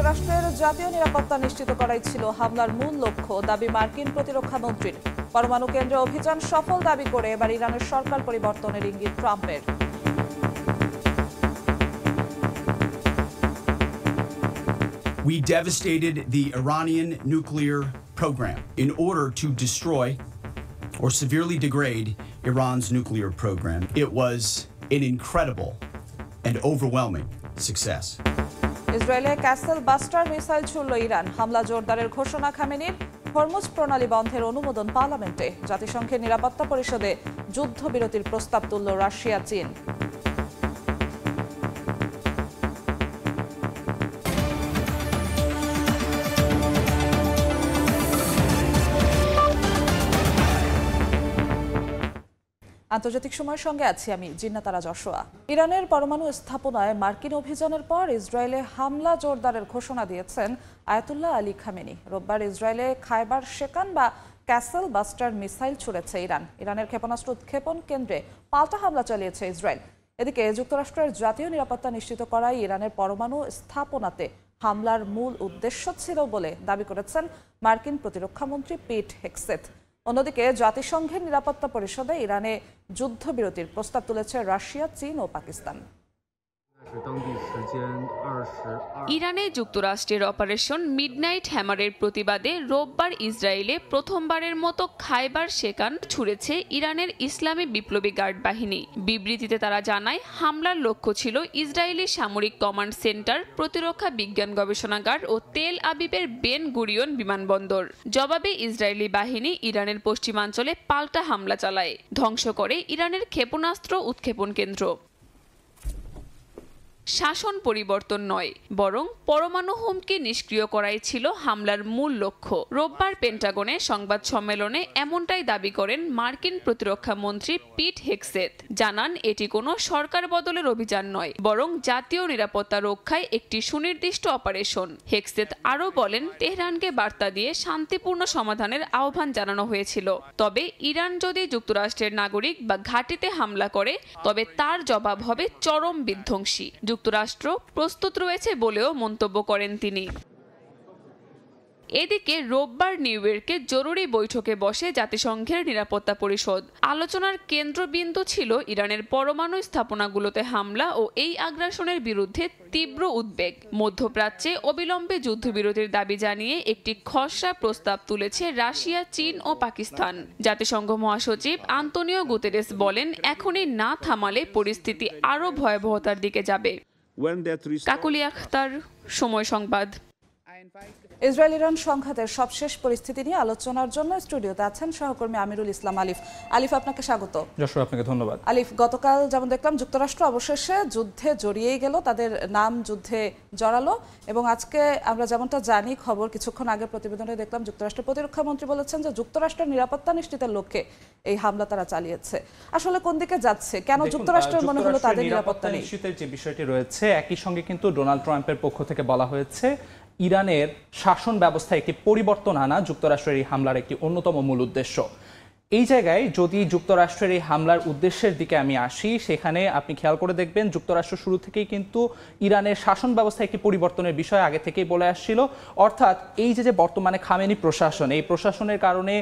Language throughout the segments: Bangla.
যুক্তরাষ্ট্রের জাতীয় নিরাপত্তা নিশ্চিত করাই ছিল হামলার মূল লক্ষ্য, দাবি মার্কিন প্রতিরক্ষা মন্ত্রীর। পরমাণু কেন্দ্রে অভিযান সফল দাবি করে এবার ইরানের সরকার পরিবর্তনের ইঙ্গিত ট্রাম্পের। We devastated the Iranian nuclear program in order to destroy or severely degrade Iran's nuclear program. It was an incredible and overwhelming success. ইসরায়েলে ক্যাসেল বাস্টার মিসাইল ছুড়ল ইরান। হামলা জোরদারের ঘোষণা খামেনির। হরমুজ প্রণালী বন্ধের অনুমোদন পার্লামেন্টে। জাতিসংঘের নিরাপত্তা পরিষদে যুদ্ধবিরতির প্রস্তাব তুলল রাশিয়া, চীন। আন্তর্জাতিক সময়ের সঙ্গে আছি আমি জিন্নাতারা যশোয়া। ইরানের পরমাণু স্থাপনায় মার্কিন অভিযানের পর ইসরায়েলে হামলা জোরদারের ঘোষণা দিয়েছেন আয়াতুল্লাহ আলী খামেনি। রোববার ইসরায়েলে খায়বার শেকান বা ক্যাসেল বাস্টার মিসাইল ছুড়েছে ইরান। ইরানের ক্ষেপণাস্ত্র উৎক্ষেপণ কেন্দ্রে পাল্টা হামলা চালিয়েছে ইসরায়েল। এদিকে যুক্তরাষ্ট্রের জাতীয় নিরাপত্তা নিশ্চিত করাই ইরানের পরমাণু স্থাপনাতে হামলার মূল উদ্দেশ্য ছিল বলে দাবি করেছেন মার্কিন প্রতিরক্ষামন্ত্রী পিট হেগসেথ। অন্যদিকে জাতিসংঘের নিরাপত্তা পরিষদে ইরানে যুদ্ধবিরতির প্রস্তাব তুলেছে রাশিয়া, চীন ও পাকিস্তান। ইরানে যুক্তরাষ্ট্রের অপারেশন মিডনাইট হ্যামারের প্রতিবাদে রোববার ইসরায়েলে প্রথমবারের মতো খায়বার শেকান ছুড়েছে ইরানের ইসলামী বিপ্লবী গার্ড বাহিনী। বিবৃতিতে তারা জানায়, হামলার লক্ষ্য ছিল ইসরায়েলি সামরিক কমান্ড সেন্টার, প্রতিরক্ষা বিজ্ঞান গবেষণাগার ও তেল আবিবের বেন গুরিয়ন বিমানবন্দর। জবাবে ইসরায়েলি বাহিনী ইরানের পশ্চিমাঞ্চলে পাল্টা হামলা চালায়, ধ্বংস করে ইরানের ক্ষেপণাস্ত্র উৎক্ষেপণ কেন্দ্র। শাসন পরিবর্তন নয়, বরং পরমাণু হুমকি নিষ্ক্রিয় করাই ছিল হামলার মূল লক্ষ্য। রোববার পেন্টাগনে সংবাদ সম্মেলনে এমনটাই দাবি করেন মার্কিন প্রতিরক্ষা মন্ত্রী পিট হেগসেথ। জানান, এটি কোনো সরকার বদলের অভিযান নয়, বরং জাতীয় নিরাপত্তা রক্ষায় একটি সুনির্দিষ্ট অপারেশন। হেগসেথ আরও বলেন, তেহরানকে বার্তা দিয়ে শান্তিপূর্ণ সমাধানের আহ্বান জানানো হয়েছিল। তবে ইরান যদি যুক্তরাষ্ট্রের নাগরিক বা ঘাঁটিতে হামলা করে, তবে তার জবাব হবে চরম বিধ্বংসী। যুক্তরাষ্ট্র প্রস্তুত রয়েছে বলেও মন্তব্য করেন তিনি। এদিকে রোববার নিউ ইয়র্কে জরুরি বৈঠকে বসে জাতিসংঘের নিরাপত্তা পরিষদ। আলোচনার কেন্দ্রবিন্দু ছিল ইরানের পরমাণু স্থাপনাগুলোতে হামলা ও এই আগ্রাসনের বিরুদ্ধে তীব্র উদ্বেগ। মধ্যপ্রাচ্যে অবিলম্বে যুদ্ধবিরতির দাবি জানিয়ে একটি খসড়া প্রস্তাব তুলেছে রাশিয়া, চীন ও পাকিস্তান। জাতিসংঘ মহাসচিব আন্তোনিও গুতেরেস বলেন, এখনই না থামালে পরিস্থিতি আরও ভয়াবহতার দিকে যাবে। কাকুলি আখতার, সময় সংবাদ। ইসরায়েল ইরান সংঘাতের সবশেষ পরিস্থিতি নিয়ে আলোচনার জন্য স্টুডিওতে আছেন সহকর্মী আমিরুল ইসলাম আলিফ। আলিফ, আপনাকে স্বাগত। যশোর, আপনাকে ধন্যবাদ। আলিফ, গতকাল যেমন দেখলাম যুক্তরাষ্ট্র অবশেষে যুদ্ধে জড়িয়েই গেল, তাদের নাম যুদ্ধে জড়ালো এবং আজকে আমরা যেমনটা জানি খবর, কিছুক্ষণ আগে প্রতিবেদনে দেখলাম যুক্তরাষ্ট্রের প্রতিরক্ষা মন্ত্রী বলেছেন যে যুক্তরাষ্ট্রের নিরাপত্তা নিশ্চিতের লক্ষ্যে এই হামলা তারা চালিয়েছে। আসলে কোন দিকে যাচ্ছে, কেন যুক্তরাষ্ট্রের মনে হলো তাদের নিরাপত্তা নিশ্চিতের যে বিষয়টি রয়েছে, একই সঙ্গে কিন্তু ডোনাল্ড ট্রাম্পের পক্ষ থেকে বলা হয়েছে ইরানের শাসন ব্যবস্থায় একটি পরিবর্তন আনা যুক্তরাষ্ট্রের এই হামলার একটি অন্যতম মূল উদ্দেশ্য। এই জায়গায় যদি যুক্তরাষ্ট্রের এই হামলার উদ্দেশ্যের দিকে আমি আসি, সেখানে আপনি খেয়াল করে দেখবেন যুক্তরাষ্ট্র শুরু থেকেই কিন্তু ইরানের শাসন ব্যবস্থায় একটি পরিবর্তনের বিষয় আগে থেকেই বলে আসছিল। অর্থাৎ এই যে বর্তমানে খামেনি প্রশাসন, এই প্রশাসনের কারণে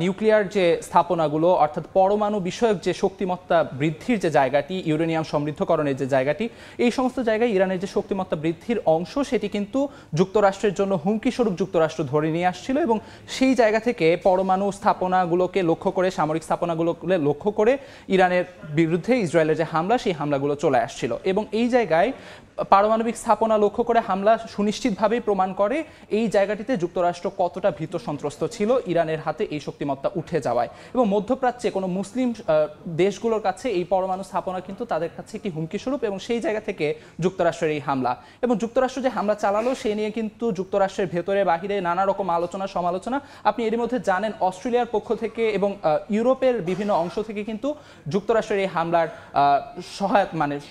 নিউক্লিয়ার যে স্থাপনাগুলো অর্থাৎ পরমাণু বিষয়ক যে শক্তিমত্তা বৃদ্ধির যে জায়গাটি, ইউরেনিয়াম সমৃদ্ধকরণের যে জায়গাটি, এই সমস্ত জায়গায় ইরানের যে শক্তিমত্তা বৃদ্ধির অংশ, সেটি কিন্তু যুক্তরাষ্ট্রের জন্য হুমকিস্বরূপ যুক্তরাষ্ট্র ধরে নিয়ে আসছিল এবং সেই জায়গা থেকে পরমাণু স্থাপনাগুলোকে লক্ষ্য করে, সামরিক স্থাপনাগুলোকে লক্ষ্য করে ইরানের বিরুদ্ধে ইসরায়েলের যে হামলা, সেই হামলাগুলো চলে আসছিল এবং এই জায়গায় পারমাণবিক স্থাপনা লক্ষ্য করে হামলা সুনিশ্চিতভাবেই প্রমাণ করে এই জায়গাটিতে যুক্তরাষ্ট্র কতটা ভীত সন্ত্রস্ত ছিল ইরানের হাতে এই শক্তিমত্তা উঠে যাওয়ায়। এবং মধ্যপ্রাচ্যে কোনো মুসলিম দেশগুলোর কাছে এই পরমাণু স্থাপনা কিন্তু তাদের কাছে একটি হুমকিস্বরূপ এবং সেই জায়গা থেকে যুক্তরাষ্ট্রের এই হামলা এবং যুক্তরাষ্ট্র যে হামলা চালালো সে নিয়ে কিন্তু যুক্তরাষ্ট্রের ভেতরে বাহিরে নানা রকম আলোচনা সমালোচনা। আপনি এর মধ্যে জানেন অস্ট্রেলিয়ার পক্ষ থেকে এবং ইউরোপের বিভিন্ন অংশ থেকে কিন্তু যুক্তরাষ্ট্রের এই হামলার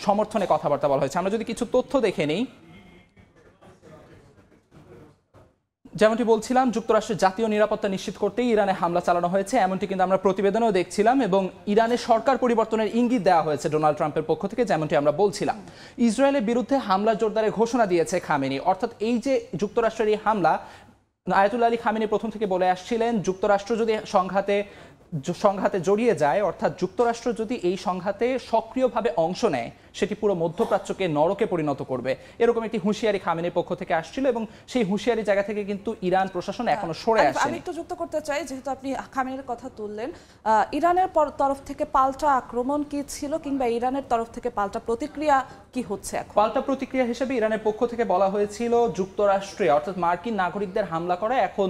সমর্থনে কথাবার্তা বলা হয়েছে। আমরা যদি কিছু তথ্য দেখে নেই, যেমনটি বলছিলাম, যুক্তরাষ্ট্রের জাতীয় নিরাপত্তা নিশ্চিত করতেই ইরানে হামলা চালানো হয়েছে, এমনটি কিন্তু আমরা প্রতিবেদনেও দেখছিলাম, এবং ইরানের সরকার পরিবর্তনের ইঙ্গিত দেওয়া হয়েছে ডোনাল্ড ট্রাম্পের পক্ষ থেকে, যেমনটি আমরা বলছিলাম। ইসরায়েলের বিরুদ্ধে হামলা জোরদারের ঘোষণা দিয়েছে খামেনি। অর্থাৎ এই যে যুক্তরাষ্ট্রের এই হামলা, আয়াতুল্লাহ আলী খামেনি প্রথম থেকে বলে আসছিলেন যুক্তরাষ্ট্র যদি সংঘাতে জড়িয়ে যায়, অর্থাৎ যুক্তরাষ্ট্র যদি এই সংঘাতে সক্রিয়ভাবে অংশ নেয়, সেটি পুরো মধ্যপ্রাচ্যকে নরকে পরিণত করবে, এরকম একটি হুঁশিয়ারি খামেনির পক্ষ থেকে আসছিল, এবং সেই হুঁশিয়ারি জায়গা থেকে কিন্তু ইরান প্রশাসন এখনো সরে আসেনি। আমি একটু যুক্ত করতে চাই, যেহেতু আপনি খামেনির কথা তুললেন, ইরানের তরফ থেকে পাল্টা আক্রমণ কি ছিল, কিংবা ইরানের তরফ থেকে পাল্টা প্রতিক্রিয়া কি হচ্ছে এখন? পাল্টা প্রতিক্রিয়া হিসেবে ইরানের পক্ষ থেকে বলা হয়েছিল যুক্তরাষ্ট্রে, অর্থাৎ মার্কিন নাগরিকদের হামলা করা এখন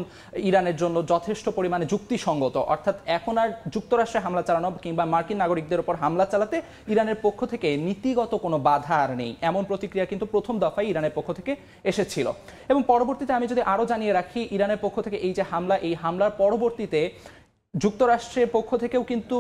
ইরানের জন্য যথেষ্ট পরিমাণে যুক্তিসঙ্গত। অর্থাৎ এখন আর যুক্তরাষ্ট্রে হামলা চালানো কিংবা মার্কিন নাগরিকদের উপর হামলা চালাতে ইরানের পক্ষ থেকে নীতিগত কোনো বাধা আর নেই, এমন প্রতিক্রিয়া কিন্তু প্রথম দফায় ইরানের পক্ষ থেকে এসেছিল। এবং পরবর্তীতে আমি যদি আরো জানিয়ে রাখি, ইরানের পক্ষ থেকে এই যে হামলা, এই হামলার পরবর্তীতে যুক্তরাষ্ট্রের পক্ষ থেকেও কিন্তু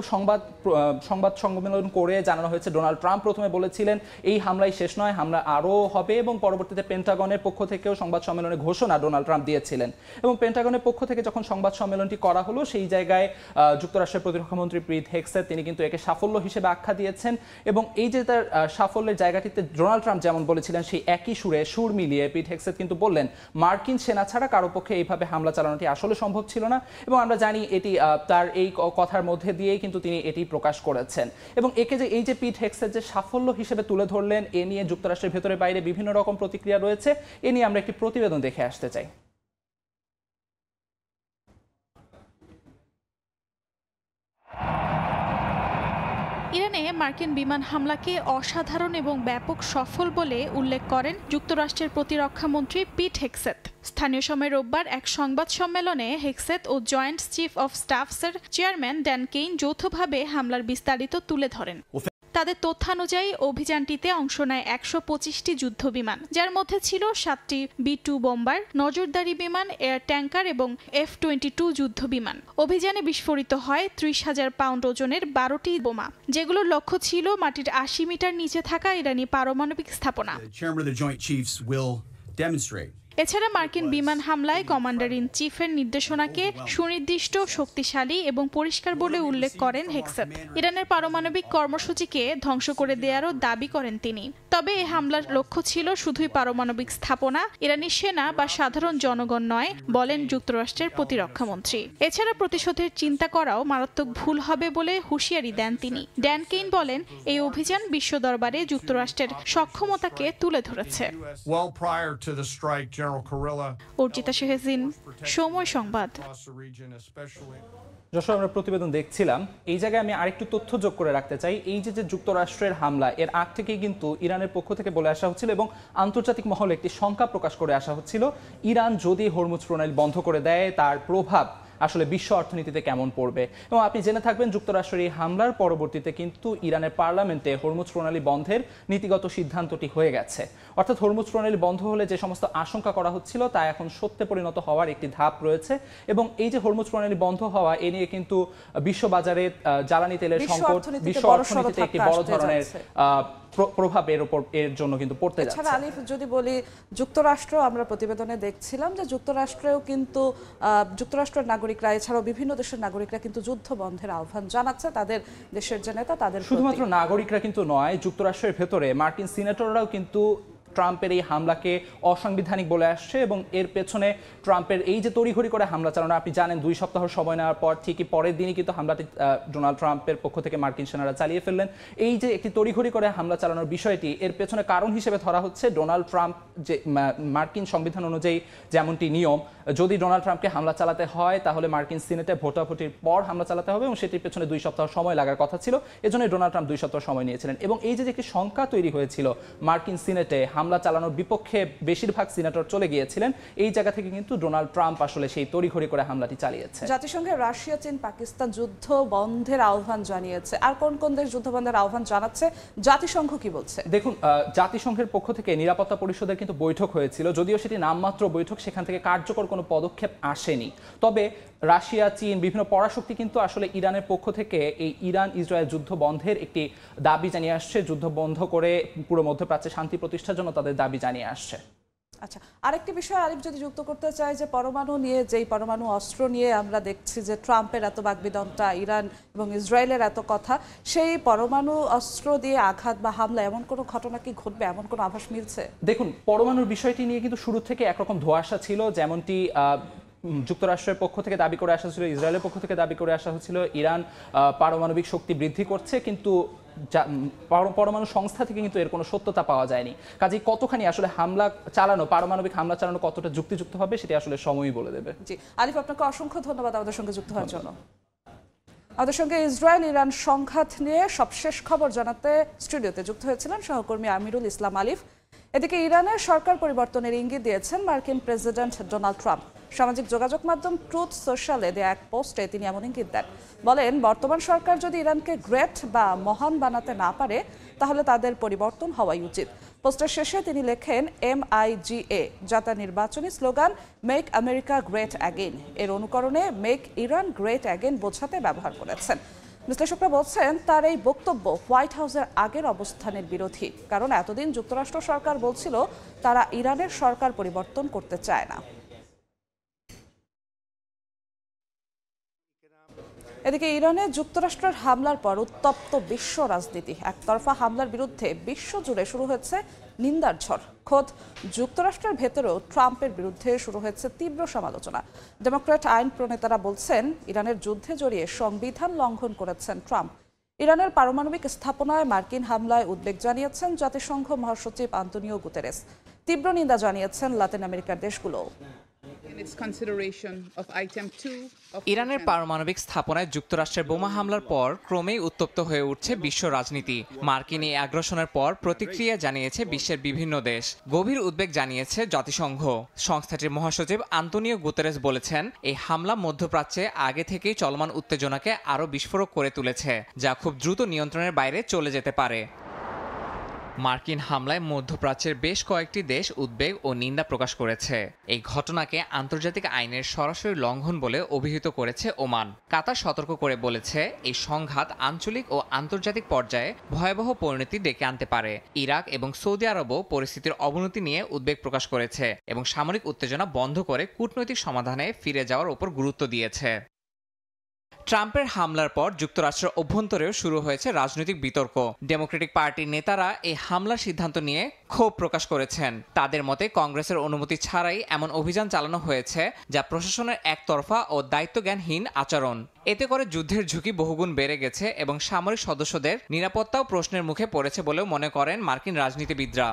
সংবাদ সম্মেলন করে জানানো হয়েছে। ডোনাল্ড ট্রাম্প প্রথমে বলেছিলেন এই হামলাই শেষ নয়, হামলা আরও হবে, এবং পরবর্তীতে পেন্টাগনের পক্ষ থেকেও সংবাদ সম্মেলনে ঘোষণা ডোনাল্ড ট্রাম্প দিয়েছিলেন। এবং পেন্টাগনের পক্ষ থেকে যখন সংবাদ সম্মেলনটি করা হলো, সেই জায়গায় যুক্তরাষ্ট্রের প্রতিরক্ষামন্ত্রী পিট হেগসেথ তিনি কিন্তু একে সাফল্য হিসেবে আখ্যা দিয়েছেন, এবং এই যে তার সাফল্যের জায়গাটিতে ডোনাল্ড ট্রাম্প যেমন বলেছিলেন, সেই একই সুর মিলিয়ে পিট হেগসেথ কিন্তু বললেন মার্কিন সেনা ছাড়া কারো পক্ষে এইভাবে হামলা চালানোটি আসলে সম্ভব ছিল না, এবং আমরা জানি এটি তার এই কথার মধ্যে দিয়েই কিন্তু তিনি এটি প্রকাশ করেছেন। এবং একে যে এই যে পিট হেগসেথ যে সাফল্য হিসেবে তুলে ধরলেন, এ নিয়ে যুক্তরাষ্ট্রের ভেতরে বাইরে বিভিন্ন রকম প্রতিক্রিয়া রয়েছে। এ নিয়ে আমরা একটি প্রতিবেদন দেখে আসতে চাই। ইরানে মার্কিন বিমান হামলাকে অসাধারণ এবং ব্যাপক সফল বলে উল্লেখ করেন যুক্তরাষ্ট্রের প্রতিরক্ষামন্ত্রী পিট হেগসেথ। স্থানীয় সময় রোববার এক সংবাদ সম্মেলনে হেগসেথ ও জয়েন্ট চিফ অফ স্টাফসের চেয়ারম্যান ড্যান কেইন যৌথভাবে হামলার বিস্তারিত তুলে ধরেন। তাদের তথ্যানুযায়ী অভিযানটিতে অংশ নেয় ১২৫টি যুদ্ধ বিমান, যার মধ্যে ছিল ৭টি B-2 বোম্বার, নজরদারি বিমান, এয়ার ট্যাঙ্কার এবং F-22 যুদ্ধ বিমান। অভিযানে বিস্ফোরিত হয় ৩০,০০০ পাউন্ড ওজনের ১২টি বোমা, যেগুলোর লক্ষ্য ছিল মাটির ৮০ মিটার নিচে থাকা ইরানি পারমাণবিক স্থাপনা। এছাড়া মার্কিন বিমান হামলায় কমান্ডার ইন চিফের নির্দেশনাকে সুনির্দিষ্ট, শক্তিশালী এবং পরিষ্কার বলে উল্লেখ করেন হেগসেথ। ইরানের পারমাণবিক কর্মসূচিকে ধ্বংস করে দেওয়ারও দাবি করেন তিনি। তবে এই হামলার লক্ষ্য ছিল শুধুই পারমাণবিক স্থাপনা, ইরানি সেনা বা সাধারণ জনগণ নয়, বলেন যুক্তরাষ্ট্রের প্রতিরক্ষামন্ত্রী। এছাড়া প্রতিশোধের চিন্তা করাও মারাত্মক ভুল হবে বলে হুঁশিয়ারি দেন তিনি। ড্যান কেইন বলেন, এই অভিযান বিশ্ব দরবারে যুক্তরাষ্ট্রের সক্ষমতাকে তুলে ধরেছে। অর্জিতা শেহজিন, সময় সংবাদ। যশোর আমরা প্রতিবেদন দেখছিলাম, এই জায়গায় আমি আরেকটু তথ্য যোগ করে রাখতে চাই। এই যে যুক্তরাষ্ট্রের হামলা, এর আগ থেকেই কিন্তু ইরানের পক্ষ থেকে বলে আসা হচ্ছিল এবং আন্তর্জাতিক মহলে একটি শঙ্কা প্রকাশ করে আসা হচ্ছিল, ইরান যদি হরমুজ প্রণালী বন্ধ করে দেয়, তার প্রভাব আসলে বিশ্ব অর্থনীতিতে কেমন পড়বে। এবং আপনি জেনে থাকবেন, যুক্তরাষ্ট্রের এই হামলার পরবর্তীতে কিন্তু ইরানের পার্লামেন্টে হরমুজ প্রণালী বন্ধের নীতিগত সিদ্ধান্তটি হয়ে গেছে। অর্থাৎ হরমুজ প্রণালী বন্ধ হলে যে সমস্ত আশঙ্কা করা হচ্ছিল, তা এখন সত্যে পরিণত হওয়ার একটি ধাপ রয়েছে। এবং এই যে হরমুজ প্রণালী বন্ধ হওয়া, এ নিয়ে কিন্তু বিশ্ববাজারে জ্বালানি তেলের সংকট, বিশ্ব অর্থনীতিতে একটি বড় ধরনের প্রভাব এর জন্য কিন্তু পড়তে যাচ্ছে। এছাড়া আলিফ যদি বলি, যুক্তরাষ্ট্র, আমরা প্রতিবেদনে দেখছিলাম যে যুক্তরাষ্ট্রেও কিন্তু যুক্তরাষ্ট্রের নাগরিকরা এছাড়াও বিভিন্ন দেশের নাগরিকরা কিন্তু যুদ্ধ বন্ধের আহ্বান জানাচ্ছে তাদের দেশের যে নেতা তাদের। শুধুমাত্র নাগরিকরা কিন্তু নয়, যুক্তরাষ্ট্রের ভেতরে মার্কিন সিনেটররাও কিন্তু ট্রাম্পের এই হামলাকে অসাংবিধানিক বলে আসছে, এবং এর পেছনে ট্রাম্পের এই যে তড়িঘড়ি করে হামলা চালানো, আপনি জানেন 2 সপ্তাহ সময় নেওয়ার পর ঠিকই পরের দিনই কিন্তু হামলাটি ডোনাল্ড ট্রাম্পের পক্ষ থেকে মার্কিন সেনারা চালিয়ে ফেললেন। এই যে একটি তড়িঘড়ি করে হামলা চালানোর বিষয়টি, এর পেছনে কারণ হিসেবে ধরা হচ্ছে ডোনাল্ড ট্রাম্প, যে মার্কিন সংবিধান অনুযায়ী যেমনটি নিয়ম, যদি ডোনাল্ড ট্রাম্পকে হামলা চালাতে হয় তাহলে মার্কিন সিনেটে ভোটাভুটির পর হামলা চালাতে হবে, এবং সেটির পেছনে 2 সপ্তাহ সময় লাগার কথা ছিল। এজন্য ডোনাল্ড ট্রাম্প 2 সপ্তাহ সময় নিয়েছিলেন। এবং এই যে একটি শঙ্কা তৈরি হয়েছিল মার্কিন সিনেটে হামলা চালানোর বিপক্ষে বেশিরভাগ সিনেটর চলে গিয়েছিলেন, এই জায়গা থেকে কিন্তু ডোনাল্ড ট্রাম্প আসলে সেই তড়িঘড়ি করে হামলাটি চালিয়েছে। জাতিসংঘে রাশিয়া, চীন, পাকিস্তান যুদ্ধ বন্ধের আহ্বান জানিয়েছে। আর কোন কোন দেশ যুদ্ধ বন্ধের আহ্বান জানাচ্ছে, জাতিসংঘ কি বলছে? দেখুন, জাতিসংঘের পক্ষ থেকে নিরাপত্তা পরিষদের কিন্তু বৈঠক হয়েছিল, যদিও সেটি নামমাত্র বৈঠক, সেখান থেকে কার্যকর কোনো পদক্ষেপ আসেনি। তবে রাশিয়া, চীন, বিভিন্ন পরাশক্তি কিন্তু আসলে ইরানের পক্ষ থেকে এই ইরান ইসরায়েল যুদ্ধ বন্ধের একটি দাবি জানিয়ে আসছে। যুদ্ধ বন্ধ করে পুরো মধ্যপ্রাচ্যে শান্তি প্রতিষ্ঠার জন্য তাদের দাবি জানিয়ে আসছে। আচ্ছা, আরেকটি বিষয় আরিফ যদি যুক্ত করতে চাই যে পরমাণু অস্ত্র নিয়ে আমরা দেখছি যে ট্রাম্পের এত বাকবিতণ্ডা, ইরান এবং ইসরায়েলের এত কথা, সেই পরমাণু অস্ত্র দিয়ে আঘাত বা হামলা এমন কোনো ঘটনা কি ঘটবে, এমন কোনো আভাস মিলছে? দেখুন, পরমাণুর বিষয়টি নিয়ে কিন্তু শুরু থেকে একরকম ধোঁয়াশা ছিল, যেমনটি যুক্তরাষ্ট্রের পক্ষ থেকে দাবি করে আসা হচ্ছিল, ইসরায়েলের পক্ষ থেকে দাবি করে আসা হচ্ছিল ইরান পারমাণবিক শক্তি বৃদ্ধি করছে, কিন্তু পরমাণু সংস্থা থেকে কিন্তু এর কোনো সত্যতা পাওয়া যায়নি। কাজেই কতখানি আসলে পারমাণবিক হামলা চালানো কতটা যুক্তিযুক্ত হবে সেটি আসলে সময়ই বলে দেবে। জি আরিফ, আপনাকে অসংখ্য ধন্যবাদ আমাদের সঙ্গে যুক্ত হওয়ার জন্য। আমাদের সঙ্গে ইসরায়েল ইরান সংঘাত নিয়ে সবশেষ খবর জানাতে স্টুডিওতে যুক্ত হয়েছিলেন সহকর্মী আমিরুল ইসলাম আলিফ। এদিকে ইরানের সরকার পরিবর্তনের ইঙ্গিত দিয়েছেন মার্কিন প্রেসিডেন্ট ডোনাল্ড ট্রাম্প। সামাজিক যোগাযোগ মাধ্যম ট্রুথ সোশ্যালে দেয়া এক পোস্টে তিনি এমন ইঙ্গিত দেন। বলেন, বর্তমান সরকার যদি ইরানকে গ্রেট বা মহান বানাতে না পারে তাহলে তাদের পরিবর্তন হওয়াই উচিত। পোস্টের শেষে তিনি লেখেন MIGA, যা তার নির্বাচনী slogan make America great again এর অনুকরণে মেক ইরান গ্রেট অ্যাগেন বোঝাতে ব্যবহার করেছেন। বিশ্লেষকরা বলছেন তার এই বক্তব্য হোয়াইট হাউসের আগের অবস্থানের বিরোধী, কারণ এতদিন যুক্তরাষ্ট্র সরকার বলছিল তারা ইরানের সরকার পরিবর্তন করতে চায় না। এদিকে ইরানে যুক্তরাষ্ট্রের হামলার পর উত্তপ্ত বিশ্ব রাজনীতি। একতরফা হামলার বিরুদ্ধে বিশ্বজুড়ে শুরু হয়েছে নিন্দার ঝড়। খোদ যুক্তরাষ্ট্রের ভেতরেও ট্রাম্পের বিরুদ্ধে শুরু হয়েছে তীব্র সমালোচনা। ডেমোক্র্যাট আইন প্রণেতারা বলছেন ইরানের যুদ্ধে জড়িয়ে সংবিধান লঙ্ঘন করেছেন ট্রাম্প। ইরানের পারমাণবিক স্থাপনায় মার্কিন হামলায় উদ্বেগ জানিয়েছেন জাতিসংঘ মহাসচিব আন্তোনিও গুতেরেস। তীব্র নিন্দা জানিয়েছেন লাতিন আমেরিকার দেশগুলো। ইরানের পারমাণবিক স্থাপনায় যুক্তরাষ্ট্রের বোমা হামলার পর ক্রমেই উত্তপ্ত হয়ে উঠছে বিশ্ব রাজনীতি। মার্কিন এই আগ্রাসনের পর প্রতিক্রিয়া জানিয়েছে বিশ্বের বিভিন্ন দেশ। গভীর উদ্বেগ জানিয়েছে জাতিসংঘ। সংস্থাটির মহাসচিব আন্তোনিও গুতেরেস বলেছেন, এই হামলা মধ্যপ্রাচ্যে আগে থেকেই চলমান উত্তেজনাকে আরও বিস্ফোরক করে তুলেছে, যা খুব দ্রুত নিয়ন্ত্রণের বাইরে চলে যেতে পারে। মার্কিন হামলায় মধ্যপ্রাচ্যের বেশ কয়েকটি দেশ উদ্বেগ ও নিন্দা প্রকাশ করেছে। এই ঘটনাকে আন্তর্জাতিক আইনের সরাসরি লঙ্ঘন বলে অভিহিত করেছে ওমান। কাতার সতর্ক করে বলেছে, এই সংঘাত আঞ্চলিক ও আন্তর্জাতিক পর্যায়ে ভয়াবহ পরিণতি ডেকে আনতে পারে। ইরাক এবং সৌদি আরবও পরিস্থিতির অবনতি নিয়ে উদ্বেগ প্রকাশ করেছে এবং সামরিক উত্তেজনা বন্ধ করে কূটনৈতিক সমাধানে ফিরে যাওয়ার উপর গুরুত্ব দিয়েছে। ট্রাম্পের হামলার পর যুক্তরাষ্ট্রের অভ্যন্তরেও শুরু হয়েছে রাজনৈতিক বিতর্ক। ডেমোক্রেটিক পার্টির নেতারা এই হামলার সিদ্ধান্ত নিয়ে ক্ষোভ প্রকাশ করেছেন। তাদের মতে কংগ্রেসের অনুমতি ছাড়াই এমন অভিযান চালানো হয়েছে, যা প্রশাসনের একতরফা ও দায়িত্বজ্ঞানহীন আচরণ। এতে করে যুদ্ধের ঝুঁকি বহুগুণ বেড়ে গেছে এবং সামরিক সদস্যদের নিরাপত্তাও প্রশ্নের মুখে পড়েছে বলেও মনে করেন মার্কিন রাজনীতিবিদরা।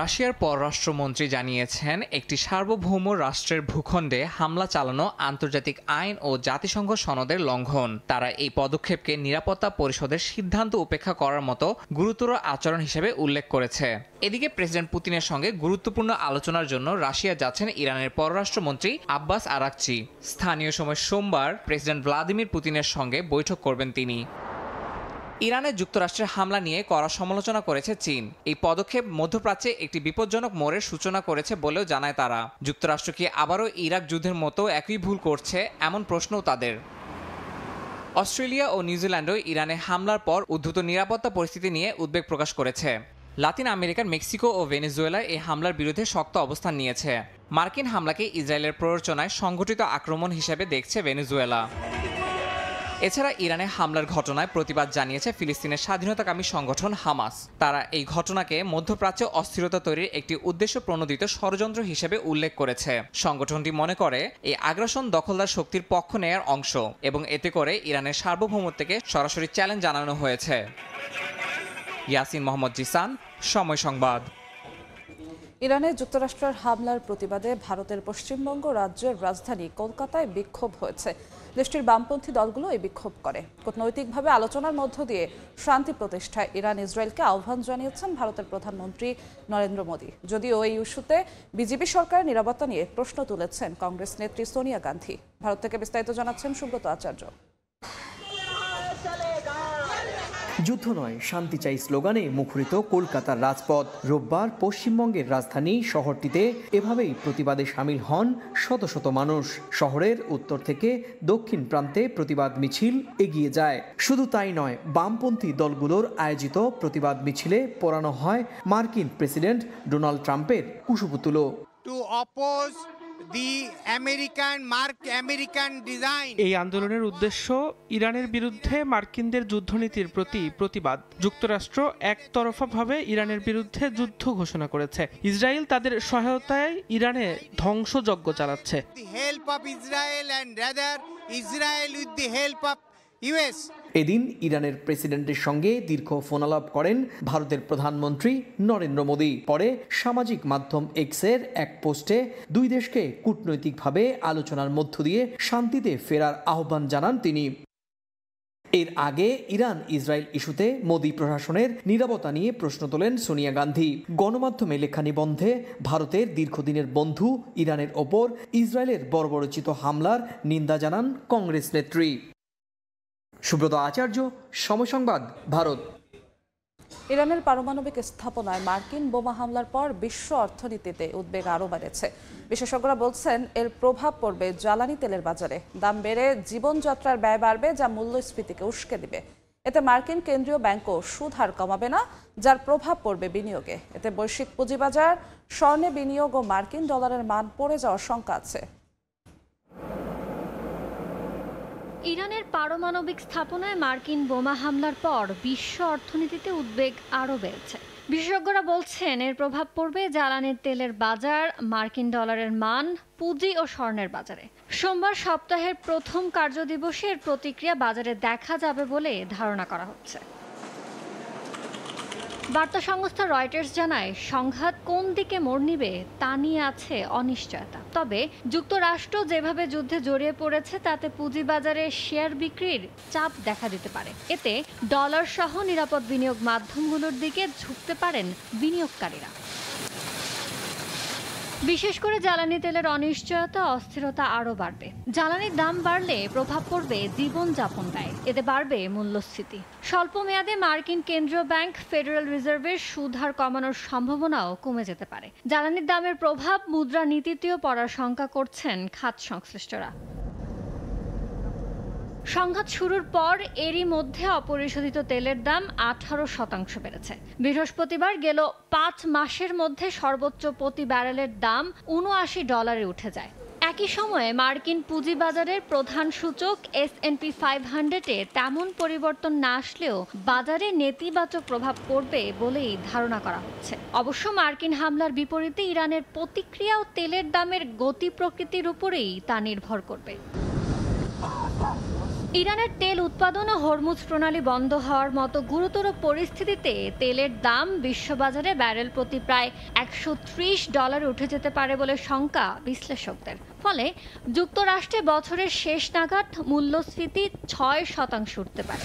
রাশিয়ার পররাষ্ট্রমন্ত্রী জানিয়েছেন, একটি সার্বভৌম রাষ্ট্রের ভূখণ্ডে হামলা চালানো আন্তর্জাতিক আইন ও জাতিসংঘ সনদের লঙ্ঘন। তারা এই পদক্ষেপকে নিরাপত্তা পরিষদের সিদ্ধান্ত উপেক্ষা করার মতো গুরুতর আচরণ হিসেবে উল্লেখ করেছে। এদিকে প্রেসিডেন্ট পুতিনের সঙ্গে গুরুত্বপূর্ণ আলোচনার জন্য রাশিয়া যাচ্ছেন ইরানের পররাষ্ট্রমন্ত্রী আব্বাস আরাকচি। স্থানীয় সময় সোমবার প্রেসিডেন্ট ভ্লাদিমির পুতিনের সঙ্গে বৈঠক করবেন তিনি। ইরানে যুক্তরাষ্ট্রের হামলা নিয়ে কড়া সমালোচনা করেছে চীন। এই পদক্ষেপ মধ্যপ্রাচ্যে একটি বিপজ্জনক মোড়ের সূচনা করেছে বলেও জানায় তারা। যুক্তরাষ্ট্র কি আবারও ইরাক যুদ্ধের মতো একই ভুল করছে, এমন প্রশ্নও তাদের। অস্ট্রেলিয়া ও নিউজিল্যান্ডও ইরানে হামলার পর উদ্ভূত নিরাপত্তা পরিস্থিতি নিয়ে উদ্বেগ প্রকাশ করেছে। লাতিন আমেরিকার মেক্সিকো ও ভেনেজুয়েলা এই হামলার বিরুদ্ধে শক্ত অবস্থান নিয়েছে। মার্কিন হামলাকে ইসরায়েলের প্ররোচনায় সংগঠিত আক্রমণ হিসেবে দেখছে ভেনেজুয়েলা। এছাড়া ইরানে হামলার ঘটনায় প্রতিবাদ জানিয়েছে ফিলিস্তিনের স্বাধীনতাকামী সংগঠন হামাস। তারা এই ঘটনাকে মধ্যপ্রাচ্যে অস্থিরতা তৈরির একটি উদ্দেশ্য প্রণোদিত ষড়যন্ত্র হিসেবে উল্লেখ করেছে। সংগঠনটি মনে করে এই আগ্রাসন দখলদার শক্তির পক্ষ নেয়ার অংশ এবং এতে করে ইরানের সার্বভৌমত্বকে সরাসরি চ্যালেঞ্জ জানানো হয়েছে। ইয়াসিন মোহাম্মদ জিসান, সময় সংবাদ। ইরানে যুক্তরাষ্ট্রের হামলার প্রতিবাদে ভারতের পশ্চিমবঙ্গ রাজ্যের রাজধানী কলকাতায় বিক্ষোভ হয়েছে। দেশটির বামপন্থী দলগুলো এই বিক্ষোভ করে। কূটনৈতিকভাবে আলোচনার মধ্য দিয়ে শান্তি প্রতিষ্ঠায় ইরান ইসরায়েলকে আহ্বান জানিয়েছেন ভারতের প্রধানমন্ত্রী নরেন্দ্র মোদী। যদিও এই ইস্যুতে বিজেপি সরকারের নিরাপত্তা নিয়ে প্রশ্ন তুলেছেন কংগ্রেস নেত্রী সোনিয়া গান্ধী। ভারত থেকে বিস্তারিত জানাচ্ছেন সুব্রত আচার্য। যুদ্ধ নয় শান্তি চাই স্লোগানে মুখরিত কলকাতার রাজপথ। রোববার পশ্চিমবঙ্গের রাজধানী শহরটিতে এভাবেই প্রতিবাদে সামিল হন শত শত মানুষ। শহরের উত্তর থেকে দক্ষিণ প্রান্তে প্রতিবাদ মিছিল এগিয়ে যায়। শুধু তাই নয়, বামপন্থী দলগুলোর আয়োজিত প্রতিবাদ মিছিলে পোড়ানো হয় মার্কিন প্রেসিডেন্ট ডোনাল্ড ট্রাম্পের কুশপুতুলো। এই আন্দোলনের উদ্দেশ্য ইরানের বিরুদ্ধে মার্কিনদের যুদ্ধনীতির প্রতি প্রতিবাদ। যুক্তরাষ্ট্র একতরফাভাবে ইরানের বিরুদ্ধে যুদ্ধ ঘোষণা করেছে। ইসরায়েল তাদের সহায়তায় ইরানে ধ্বংসযজ্ঞ চালাচ্ছে। এদিন ইরানের প্রেসিডেন্টের সঙ্গে দীর্ঘ ফোনালাপ করেন ভারতের প্রধানমন্ত্রী নরেন্দ্র মোদী। পরে সামাজিক মাধ্যম এক্সের এক পোস্টে দুই দেশকে কূটনৈতিকভাবে আলোচনার মধ্য দিয়ে শান্তিতে ফেরার আহ্বান জানান তিনি। এর আগে ইরান ইসরায়েল ইস্যুতে মোদী প্রশাসনের নীরবতা নিয়ে প্রশ্ন তোলেন সোনিয়া গান্ধী। গণমাধ্যমে লেখা নিবন্ধে ভারতের দীর্ঘদিনের বন্ধু ইরানের ওপর ইসরায়েলের বর্বরোচিত হামলার নিন্দা জানান কংগ্রেস নেত্রী। সুব্রত আচার্য, সময় সংবাদ, ভারত। ইরানের পারমাণবিক স্থাপনায় মার্কিন বোমা হামলার পর বিশ্ব অর্থনীতিতে উদ্বেগ আরও বেড়েছে। বিশেষজ্ঞরা বলছেন এর প্রভাব পড়বে জ্বালানি তেলের বাজারে। দাম বেড়ে জীবনযাত্রার ব্যয় বাড়বে, যা মূল্যস্ফীতিকে উস্কে দিবে। এতে মার্কিন কেন্দ্রীয় ব্যাংকও সুদ হার কমাবে না, যার প্রভাব পড়বে বিনিয়োগে। এতে বৈশ্বিক পুঁজিবাজার, স্বর্ণে বিনিয়োগ ও মার্কিন ডলারের মান পড়ে যাওয়ার শঙ্কা আছে। ইরানের পারমাণবিক স্থাপনায় মার্কিন বোমা হামলার পর বিশ্ব অর্থনীতিতে উদ্বেগ আরও বেড়েছে। বিশেষজ্ঞরা বলছেন এর প্রভাব পড়বে জ্বালানির তেলের বাজার, মার্কিন ডলারের মান, পুঁজি ও স্বর্ণের বাজারে। সোমবার সপ্তাহের প্রথম কার্যদিবসে এর প্রতিক্রিয়া বাজারে দেখা যাবে বলে ধারণা করা হচ্ছে। বার্তা সংস্থা রয়টার্স জানায়, সংঘাত কোন দিকে মোড় নিবে তা নিয়ে আছে অনিশ্চয়তা। তবে যুক্তরাষ্ট্র যেভাবে যুদ্ধে জড়িয়ে পড়েছে তাতে পুঁজিবাজারে শেয়ার বিক্রির চাপ দেখা দিতে পারে। এতে ডলার সহ নিরাপদ বিনিয়োগ মাধ্যমগুলোর দিকে ঝুঁকতে পারেন বিনিয়োগকারীরা। বিশেষ করে জ্বালানি তেলের অনিশ্চয়তা, অস্থিরতা আরও বাড়বে। জ্বালানির দাম বাড়লে প্রভাব পড়বে জীবনযাপন ব্যয়, এতে বাড়বে মূল্যস্ফীতি। স্বল্প মেয়াদে মার্কিন কেন্দ্রীয় ব্যাংক ফেডারেল রিজার্ভের সুদ হার কমানোর সম্ভাবনাও কমে যেতে পারে। জ্বালানির দামের প্রভাব মুদ্রানীতিতেও পড়ার শঙ্কা করছেন খাত সংশ্লিষ্টরা। সংঘাত শুরুর পর এরই মধ্যে অপরিশোধিত তেলের দাম 18% বেড়েছে। বৃহস্পতিবার গেল 5 মাসের মধ্যে সর্বোচ্চ প্রতি ব্যারেলের দাম $79 উঠে যায়। একই সময়ে মার্কিন পুঁজিবাজারের প্রধান সূচক S&P 500-এ তেমন পরিবর্তন না আসলেও বাজারে নেতিবাচক প্রভাব পড়বে বলেই ধারণা করা হচ্ছে। অবশ্য মার্কিন হামলার বিপরীতে ইরানের প্রতিক্রিয়া ও তেলের দামের গতি প্রকৃতির উপরেই তা নির্ভর করবে। ইরানের তেল উৎপাদন ও হরমুজ প্রণালী বন্ধ হওয়ার মতো গুরুতর পরিস্থিতিতে তেলের দাম বিশ্ববাজারে ব্যারেল প্রতি প্রায় $130 উঠে যেতে পারে বলে শঙ্কা বিশ্লেষকদের। ফলে যুক্তরাষ্ট্রে বছরের শেষ নাগাদ মূল্যস্ফীতি 6% উঠতে পারে।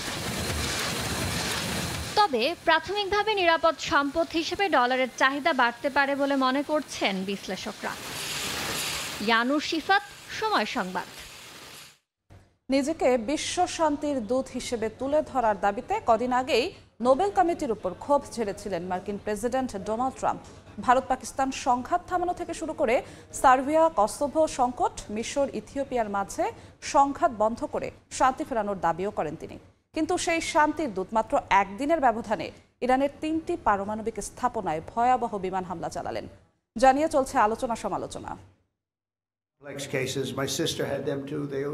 তবে প্রাথমিকভাবে নিরাপদ সম্পদ হিসেবে ডলারের চাহিদা বাড়তে পারে বলে মনে করছেন বিশ্লেষকরা। ইয়ানুর শিফাত, সময় সংবাদ। নিজেকে বিশ্ব শান্তির দূত হিসেবে তুলে ধরার দাবিতে কদিন আগেই নোবেল কমিটির উপর ক্ষোভ ঝেড়েছিলেন মার্কিন president Donald Trump. Bharat Pakistan সংঘাত থামানো থেকে শুরু করে সার্বিয়া কসোভো সংকট, মিশর ইথিওপিয়ার মাঝে সংঘাত বন্ধ করে শান্তি ফেরানোর দাবিও করেন তিনি। কিন্তু সেই শান্তির দূত মাত্র একদিনের ব্যবধানে ইরানের 3টি পারমাণবিক স্থাপনায় ভয়াবহ বিমান হামলা চালালেন। জানিয়ে চলছে আলোচনা সমালোচনা।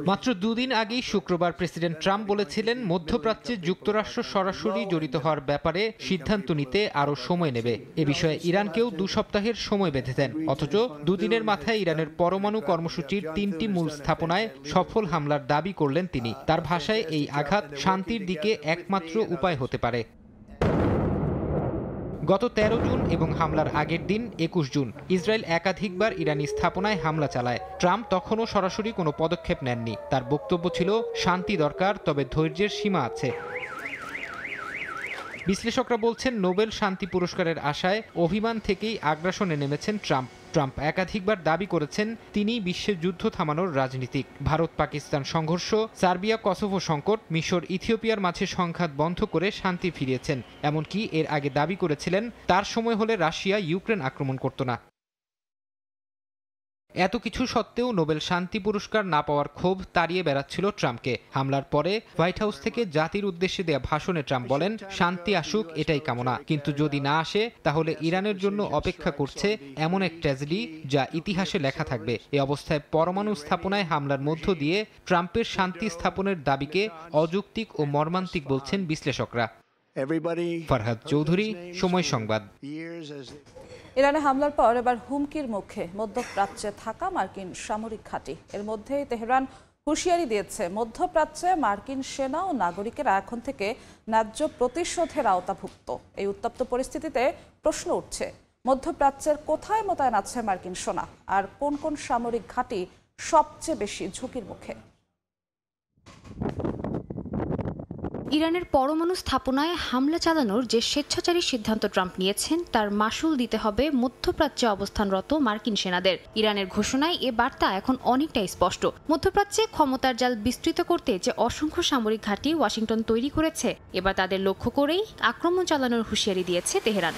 মাত্র দুদিন আগেই শুক্রবার প্রেসিডেন্ট ট্রাম্প বলেছিলেন মধ্যপ্রাচ্যে যুক্তরাষ্ট্র সরাসরি জড়িত হওয়ার ব্যাপারে সিদ্ধান্ত নিতে আরও সময় নেবে। এ বিষয়ে ইরানকেও 2 সপ্তাহের সময় বেঁধে দেন। অথচ দুদিনের মাথায় ইরানের পরমাণু কর্মসূচির 3টি মূল স্থাপনায় সফল হামলার দাবি করলেন তিনি। তার ভাষায় এই আঘাত শান্তির দিকে একমাত্র উপায় হতে পারে। গত 13 জুন এবং হামলার আগের দিন 21 জুন ইসরায়েল একাধিকবার ইরানি স্থাপনায় হামলা চালায়। ট্রাম্প তখনও সরাসরি কোনো পদক্ষেপ নেননি। তার বক্তব্য ছিল শান্তি দরকার, তবে ধৈর্যের সীমা আছে। বিশ্লেষকরা বলছেন নোবেল শান্তি পুরস্কারের আশায় অভিমান থেকেই আগ্রাসনে নেমেছেন ট্রাম্প। ট্রাম্প একাধিকবার দাবি করেছেন তিনি বিশ্বের যুদ্ধ থামানোর রাজনীতিক। ভারত পাকিস্তান সংঘর্ষ, সার্বিয়া কসোভো সংকট, মিশর ইথিওপিয়ার মাঝে সংঘাত বন্ধ করে শান্তি ফিরিয়েছেন। এমনকি এর আগে দাবি করেছিলেন তার সময় হলে রাশিয়া ইউক্রেন আক্রমণ করত না। এত কিছু সত্ত্বেও নোবেল শান্তি পুরস্কার না পাওয়ার ক্ষোভ তাড়িয়ে বেড়াচ্ছিল ট্রাম্পকে। হামলার পরে হোয়াইট হাউস থেকে জাতির উদ্দেশ্যে দেয়া ভাষণে ট্রাম্প বলেন, শান্তি আসুক এটাই কামনা, কিন্তু যদি না আসে তাহলে ইরানের জন্য অপেক্ষা করছে এমন এক ট্র্যাজেডি যা ইতিহাসে লেখা থাকবে। এই অবস্থায় পরমাণু স্থাপনায় হামলার মধ্য দিয়ে ট্রাম্পের শান্তি স্থাপনের দাবিকে অযৌক্তিক ও মর্মান্তিক বলছেন বিশ্লেষকরা। ফারহাদ চৌধুরী, সময় সংবাদ। ইরানে হামলার পর এবার হুমকির মুখে মধ্যপ্রাচ্যে থাকা মার্কিন সামরিক ঘাঁটি। এর মধ্যেই তেহরান হুঁশিয়ারি দিয়েছে, মধ্যপ্রাচ্যে মার্কিন সেনা ও নাগরিকেরা এখন থেকে ন্যায্য প্রতিশোধের আওতাভুক্ত। এই উত্তপ্ত পরিস্থিতিতে প্রশ্ন উঠছে, মধ্যপ্রাচ্যের কোথায় মোতায়েন আছে মার্কিন সেনা, আর কোন কোন সামরিক ঘাঁটি সবচেয়ে বেশি ঝুঁকির মুখে? ইরানের পরমাণু স্থাপনায় হামলা চালানোর যে স্বেচ্ছাচারী সিদ্ধান্ত ট্রাম্প নিয়েছেন তার মাশুল দিতে হবে মধ্যপ্রাচ্যে অবস্থানরত মার্কিন সেনাদের। ইরানের ঘোষণায় এ বার্তা এখন অনেকটাই স্পষ্ট। মধ্যপ্রাচ্যে ক্ষমতার জাল বিস্তৃত করতে যে অসংখ্য সামরিক ঘাঁটি ওয়াশিংটন তৈরি করেছে, এবার তাদের লক্ষ্য করেই আক্রমণ চালানোর হুঁশিয়ারি দিয়েছে তেহরান।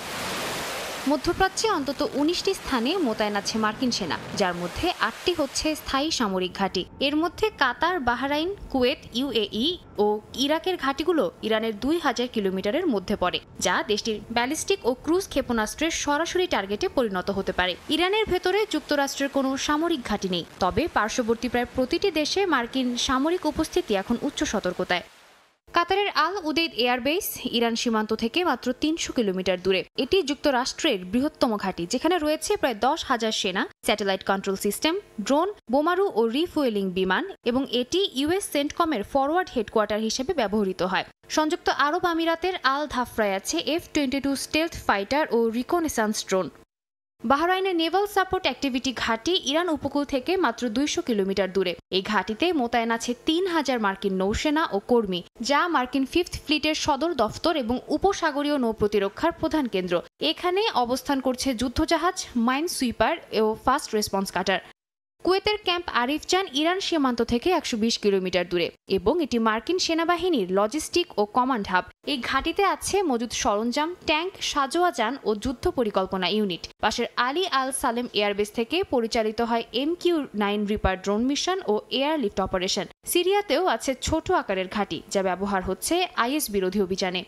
মধ্যপ্রাচ্যে অন্তত 19টি স্থানে মোতায়েন আছে মার্কিন সেনা, যার মধ্যে 8টি হচ্ছে স্থায়ী সামরিক ঘাঁটি। এর মধ্যে কাতার, বাহরাইন, কুয়েত, ইউএই ও ইরাকের ঘাঁটিগুলো ইরানের 2000 কিলোমিটারের মধ্যে পড়ে, যা দেশটির ব্যালিস্টিক ও ক্রুজ ক্ষেপণাস্ত্রের সরাসরি টার্গেটে পরিণত হতে পারে। ইরানের ভেতরে যুক্তরাষ্ট্রের কোনো সামরিক ঘাঁটি নেই, তবে পার্শ্ববর্তী প্রায় প্রতিটি দেশে মার্কিন সামরিক উপস্থিতি এখন উচ্চ সতর্কতায়। কাতারের আল উদেইদ এয়ারবেস ইরান সীমান্ত থেকে মাত্র 300 কিলোমিটার দূরে। এটি যুক্তরাষ্ট্রের বৃহত্তম ঘাঁটি, যেখানে রয়েছে প্রায় 10,000 সেনা, স্যাটেলাইট কন্ট্রোল সিস্টেম, ড্রোন, বোমারু ও রিফুয়েলিং বিমান, এবং এটি ইউএস সেন্টকমের ফরওয়ার্ড হেডকোয়ার্টার হিসেবে ব্যবহৃত হয়। সংযুক্ত আরব আমিরাতের আল ধাফরায় আছে F-22 স্টেলথ ফাইটার ও রিকনেসান্স ড্রোন। বাহরাইনের নেভাল সাপোর্ট অ্যাক্টিভিটি ঘাঁটি ইরান উপকূল থেকে মাত্র 200 কিলোমিটার দূরে। এই ঘাঁটিতে মোতায়েন আছে 3000 মার্কিন নৌসেনা ও কর্মী, যা মার্কিন 5th ফ্লিটের সদর দফতর এবং উপসাগরীয় নৌ প্রতিরক্ষার প্রধান কেন্দ্র। এখানে অবস্থান করছে যুদ্ধজাহাজ, মাইন সুইপার ও ফাস্ট রেসপন্স কাটার। কুয়েতের ক্যাম্প আরিফজান ইরান সীমান্ত থেকে 120 কিলোমিটার দূরে এবং এটি মার্কিন সেনাবাহিনীর লজিস্টিক ও কমান্ড হাব। এই ঘাঁটিতে আছে মজুদ সরঞ্জাম, ট্যাঙ্ক, সাজোয়া যান ও যুদ্ধ পরিকল্পনা ইউনিট। পাশের আলী আল সালেম এয়ারবেস থেকে পরিচালিত হয় MQ-9 রিপার ড্রোন মিশন ও এয়ার লিফট অপারেশন। সিরিয়াতেও আছে ছোট আকারের ঘাঁটি, যা ব্যবহার হচ্ছে IS বিরোধী অভিযানে।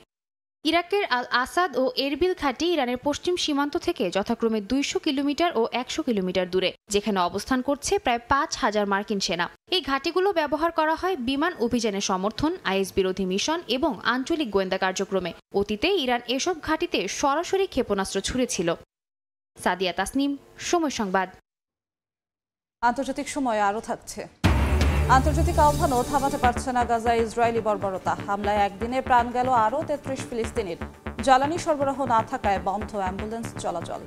ইরাকের আল আসাদ ও এরবিল ঘাঁটি ইরানের পশ্চিম সীমান্ত থেকে যথাক্রমে 200 কিলোমিটার ও 100 কিলোমিটার দূরে, যেখানে অবস্থান করছে প্রায় 5000 মার্কিন সেনা। এই ঘাঁটিগুলো ব্যবহার করা হয় বিমান অভিযানের সমর্থন, IS বিরোধী মিশন এবং আঞ্চলিক গোয়েন্দা কার্যক্রমে। অতীতে ইরান এসব ঘাঁটিতে সরাসরি ক্ষেপণাস্ত্র ছুড়েছিল। সাদিয়া তাসনিম, সময় সংবাদ। আন্তর্জাতিক সময় আরও থাকছে। আন্তর্জাতিক আহ্বানও থামাতে পারছে না গাজায় ইসরায়েলি বর্বরতা। হামলায় একদিনে প্রাণ গেল আরও 33 ফিলিস্তিনির। জ্বালানি সরবরাহ না থাকায় বন্ধ অ্যাম্বুলেন্স চলাচল।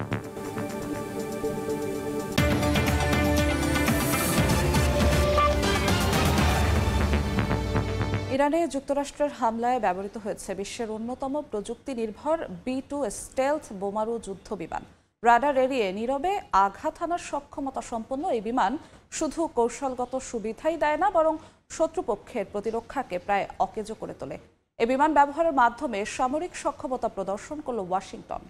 ইরানে যুক্তরাষ্ট্রের হামলায় ব্যবহৃত হয়েছে বিশ্বের অন্যতম প্রযুক্তি নির্ভর B-2 স্টেলথ বোমারু যুদ্ধ বিমান। রাডার এড়িয়ে নীরবে আঘাত হানার সক্ষমতা সম্পন্ন এই বিমান শুধু কৌশলগত সুবিধাই দেয় না, বরং শত্রুপক্ষের প্রতিরক্ষাকে প্রায় অকেজো করে তোলে। এই বিমান ব্যবহারের মাধ্যমে সামরিক সক্ষমতা প্রদর্শন করল ওয়াশিংটন।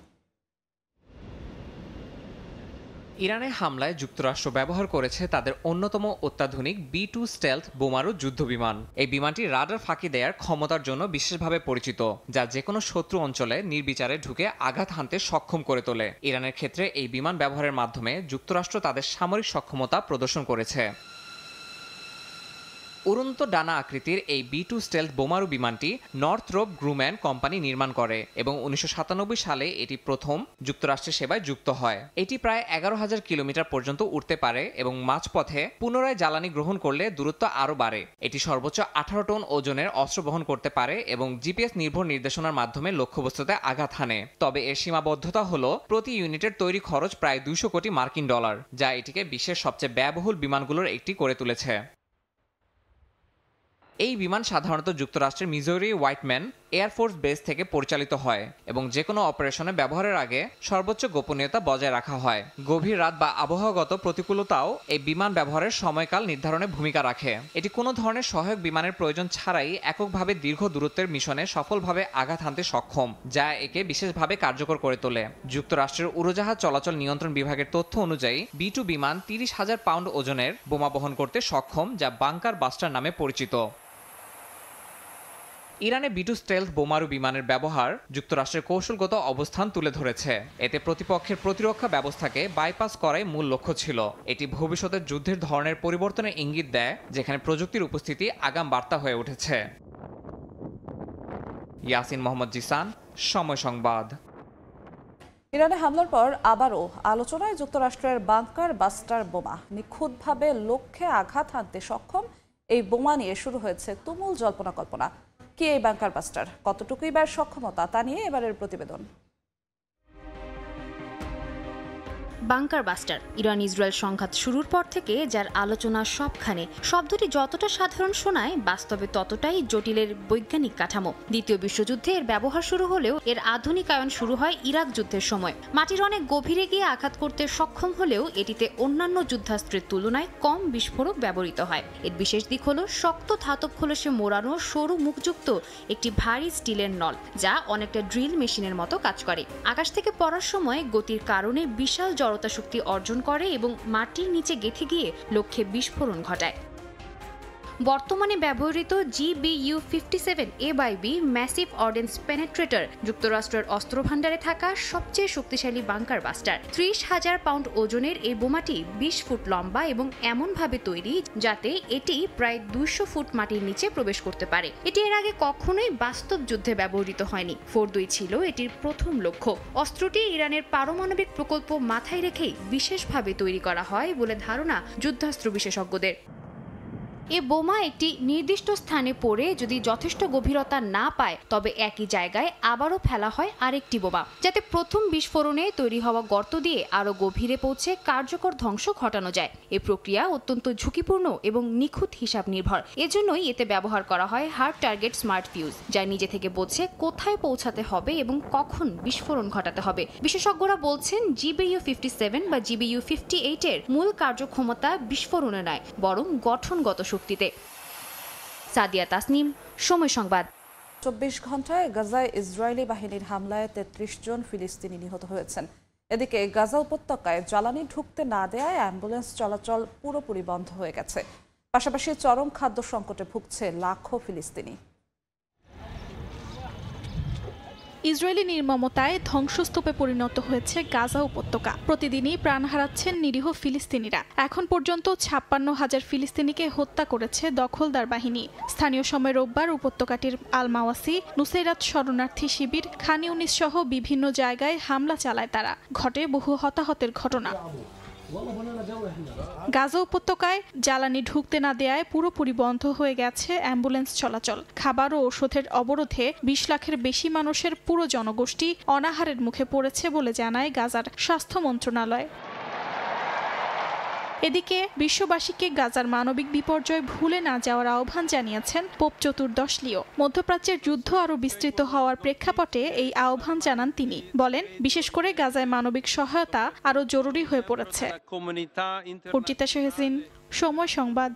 ইরানের হামলায় যুক্তরাষ্ট্র ব্যবহার করেছে তাদের অন্যতম অত্যাধুনিক B-2 স্টেলথ বোমারু যুদ্ধবিমান। এই বিমানটি রাডার ফাঁকি দেওয়ার ক্ষমতার জন্য বিশেষভাবে পরিচিত, যা যেকোনো শত্রু অঞ্চলে নির্বিচারে ঢুকে আঘাত হানতে সক্ষম করে তোলে। ইরানের ক্ষেত্রে এই বিমান ব্যবহারের মাধ্যমে যুক্তরাষ্ট্র তাদের সামরিক সক্ষমতা প্রদর্শন করেছে। উড়ন্ত ডানা আকৃতির এই B-2 স্টেলথ বোমারু বিমানটি নর্থরোপ গ্রুম্যান কোম্পানি নির্মাণ করে এবং 1997 সালে এটি প্রথম যুক্তরাষ্ট্রের সেবায় যুক্ত হয়। এটি প্রায় 11,000 কিলোমিটার পর্যন্ত উড়তে পারে এবং মাঝপথে পুনরায় জ্বালানি গ্রহণ করলে দূরত্ব আরও বাড়ে। এটি সর্বোচ্চ 18 টন ওজনের অস্ত্র বহন করতে পারে এবং GPS নির্ভর নির্দেশনার মাধ্যমে লক্ষ্যবস্তুতে আঘাত হানে। তবে এর সীমাবদ্ধতা হলো প্রতি ইউনিটের তৈরি খরচ প্রায় 200 কোটি মার্কিন ডলার, যা এটিকে বিশ্বের সবচেয়ে ব্যয়বহুল বিমানগুলোর একটি করে তুলেছে। এই বিমান সাধারণত যুক্তরাষ্ট্রের মিজোরি, হোয়াইটম্যান, এয়ারফোর্স বেস থেকে পরিচালিত হয় এবং যে কোনো অপারেশনে ব্যবহারের আগে সর্বোচ্চ গোপনীয়তা বজায় রাখা হয়। গভীর রাত বা আবহাওয়াগত প্রতিকূলতাও এই বিমান ব্যবহারের সময়কাল নির্ধারণে ভূমিকা রাখে। এটি কোনো ধরনের সহায়ক বিমানের প্রয়োজন ছাড়াই এককভাবে দীর্ঘ দূরত্বের মিশনে সফলভাবে আঘাত হানতে সক্ষম, যা একে বিশেষভাবে কার্যকর করে তোলে। যুক্তরাষ্ট্রের উড়োজাহাজ চলাচল নিয়ন্ত্রণ বিভাগের তথ্য অনুযায়ী B-2 বিমান 30,000 পাউন্ড ওজনের বোমা বহন করতে সক্ষম, যা বাংকার বাস্টার নামে পরিচিত। ইরানে B-2 স্টেলথ বোমারু বিমানের ব্যবহার যুক্তরাষ্ট্রের কৌশলগত অবস্থান তুলে ধরেছে। এতে প্রতিপক্ষের প্রতিরক্ষা ব্যবস্থাকে বাইপাস করাই মূল লক্ষ্য ছিল। এটি ভবিষ্যতের যুদ্ধের ধরনের পরিবর্তনের ইঙ্গিত দেয়, যেখানে প্রযুক্তির উপস্থিতি আগাম বার্তা হয়ে উঠেছে। ইয়াসিন মোহাম্মদ জিসান, সময় সংবাদ। ইরানে হামলার পর আবারও আলোচনায় যুক্তরাষ্ট্রের বাংকার বাস্টার বোমা। নিখুঁতভাবে লক্ষ্যে আঘাত হানতে সক্ষম এই বোমা নিয়ে শুরু হয়েছে তুমুল জল্পনা কল্পনা। কি এই বাংকার বাস্টার, কতটুকুই বা শক্ষমতা, তা নিয়ে এবারের প্রতিবেদন। বাংকার বাস্টার ইরান ইসরায়েল সংঘাত শুরুর পর থেকে যার আলোচনা সবখানে। শব্দটি যতটা সাধারণ শোনায়, বাস্তবে ততটাই জটিলের বৈজ্ঞানিক কাঠামো। দ্বিতীয় বিশ্বযুদ্ধে এর ব্যবহার শুরু হলেও এর আধুনিকায়ন শুরু হয় ইরাক যুদ্ধের সময়। মাটির অনেক গভীরে গিয়ে আঘাত করতে সক্ষম হলেও এটিতে অন্যান্য যুদ্ধাস্ত্রের তুলনায় কম বিস্ফোরক ব্যবহৃত হয়। এর বিশেষ দিক হলো শক্ত ধাতব খোলসে মোড়ানো সরু মুখযুক্ত একটি ভারী স্টিলের নল, যা অনেকটা ড্রিল মেশিনের মতো কাজ করে। আকাশ থেকে পড়ার সময় গতির কারণে বিশাল জড়তা শক্তি অর্জন করে এবং মাটির নিচে গেঁথে গিয়ে লক্ষ্যে বিস্ফোরণ ঘটায়। বর্তমানে ব্যবহৃত GBU-57A/B ম্যাসিভ অর্ডেন্স পেনেট্রেটর যুক্তরাষ্ট্রের অস্ত্রভাণ্ডারে থাকা সবচেয়ে শক্তিশালী বাংকার বাস্টার। 30,000 পাউন্ড ওজনের এই বোমাটি 20 ফুট লম্বা এবং এমনভাবে তৈরি যাতে এটি প্রায় 200 ফুট মাটির নিচে প্রবেশ করতে পারে। এটি এর আগে কখনোই বাস্তব যুদ্ধে ব্যবহৃত হয়নি। ফোর্দই ছিল এটির প্রথম লক্ষ্য। অস্ত্রটি ইরানের পারমাণবিক প্রকল্প মাথায় রেখেই বিশেষভাবে তৈরি করা হয় বলে ধারণা যুদ্ধাস্ত্র বিশেষজ্ঞদের। এ বোমা একটি নির্দিষ্ট স্থানে পড়ে যদি যথেষ্ট গভীরতা না পায়, তবে একই জায়গায় আবারও ফেলা হয় আরেকটি বোমা, যাতে প্রথম বিস্ফোরণে তৈরি হওয়া গর্ত দিয়ে আরও গভীরে পৌঁছে কার্যকর ধ্বংস ঘটানো যায়। এ প্রক্রিয়া অত্যন্ত ঝুঁকিপূর্ণ এবং নিখুঁত হিসাব নির্ভর। এজন্যই এতে ব্যবহার করা হয় হার্ড টার্গেট স্মার্ট ফিউজ, যা নিজে থেকে বোঝে কোথায় পৌঁছাতে হবে এবং কখন বিস্ফোরণ ঘটাতে হবে। বিশেষজ্ঞরা বলছেন GBU-57 বা GBU-58 এর মূল কার্যক্ষমতা বিস্ফোরণে নয়, বরং গঠনগত শক্তিতে। সাদিয়া তাসনিম, সময় সংবাদ। 24 ঘন্টায় গাজায় ইসরায়েলি বাহিনীর হামলায় 33 জন ফিলিস্তিনি নিহত হয়েছেন। এদিকে গাজা উপত্যকায় জ্বালানি ঢুকতে না দেয়ায় অ্যাম্বুলেন্স চলাচল পুরোপুরি বন্ধ হয়ে গেছে। পাশাপাশি চরম খাদ্য সংকটে ভুগছে লাখো ফিলিস্তিনি। ইসরায়েলি নির্মমতায় ধ্বংসস্তূপে পরিণত হয়েছে গাজা উপত্যকা। প্রতিদিনই প্রাণ হারাচ্ছেন নিরীহ ফিলিস্তিনিরা। এখন পর্যন্ত 56,000 ফিলিস্তিনিকে হত্যা করেছে দখলদার বাহিনী। স্থানীয় সময় রোববার উপত্যকাটির আল মাওয়াসি, নুসেরাত শরণার্থী শিবির, খান ইউনিস সহ বিভিন্ন জায়গায় হামলা চালায় তারা। ঘটে বহু হতাহতের ঘটনা। গাজা উপত্যকায় জ্বালানি ঢুকতে না দেয়ায় পুরোপুরি বন্ধ হয়ে গেছে অ্যাম্বুলেন্স চলাচল। খাবার ও ওষুধের অবরোধে 20 লাখের বেশি মানুষের পুরো জনগোষ্ঠী অনাহারের মুখে পড়েছে বলে জানায় গাজার স্বাস্থ্য মন্ত্রণালয়। এদিকে বিশ্ববাসীকে গাজার মানবিক বিপর্যয় ভুলে না যাওয়ার আহ্বান জানিয়েছেন পোপ চতুর্দশ লিও। মধ্যপ্রাচ্যের যুদ্ধ আরও বিস্তৃত হওয়ার প্রেক্ষাপটে এই আহ্বান জানান তিনি। বলেন, বিশেষ করে গাজায় মানবিক সহায়তা আরও জরুরি হয়ে পড়েছে। অর্জিতা শেহজিন, সময় সংবাদ।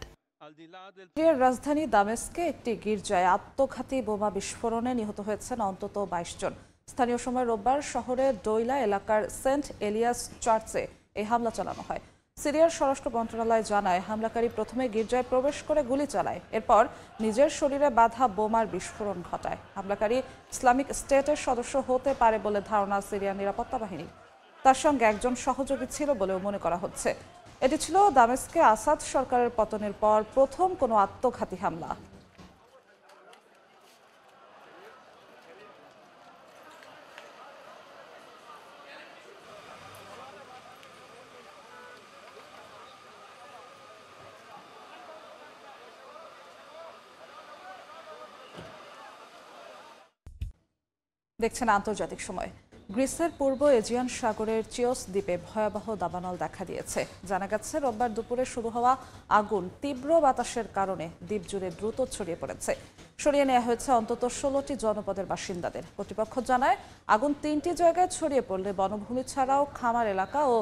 সিরিয়ার রাজধানী দামেস্কে একটি গির্জায় আত্মঘাতী বোমা বিস্ফোরণে নিহত হয়েছেন অন্তত 22 জন। স্থানীয় সময় রোববার শহরের ডৈলা এলাকার সেন্ট এলিয়াস চার্চে এই হামলা চালানো হয়। সিরিয়ার স্বরাষ্ট্র মন্ত্রণালয় জানায়, হামলাকারী প্রথমে গির্জায় প্রবেশ করে গুলি চালায়, এরপর নিজের শরীরে বাঁধা বোমার বিস্ফোরণ ঘটায়। হামলাকারী ইসলামিক স্টেটের সদস্য হতে পারে বলে ধারণা সিরিয়ার নিরাপত্তা বাহিনী। তার সঙ্গে একজন সহযোগী ছিল বলেও মনে করা হচ্ছে। এটি ছিল দামেস্কে আসাদ সরকারের পতনের পর প্রথম কোনো আত্মঘাতী হামলা। দেখছেন আন্তর্জাতিক সময়। গ্রিসের পূর্ব এজিয়ান সাগরের চিওস দ্বীপে ভয়াবহ দাবানল দেখা দিয়েছে। জানা গেছে রোববার দুপুরে শুরু হওয়া আগুন তীব্র বাতাসের কারণে দ্বীপ জুড়ে দ্রুত ছড়িয়ে পড়েছে। সরিয়ে নেওয়া হয়েছে অন্তত 16টি জনপদের বাসিন্দাদের। কর্তৃপক্ষ জানায় আগুন 3টি জায়গায় ছড়িয়ে পড়লে বনভূমি ছাড়াও খামার এলাকা ও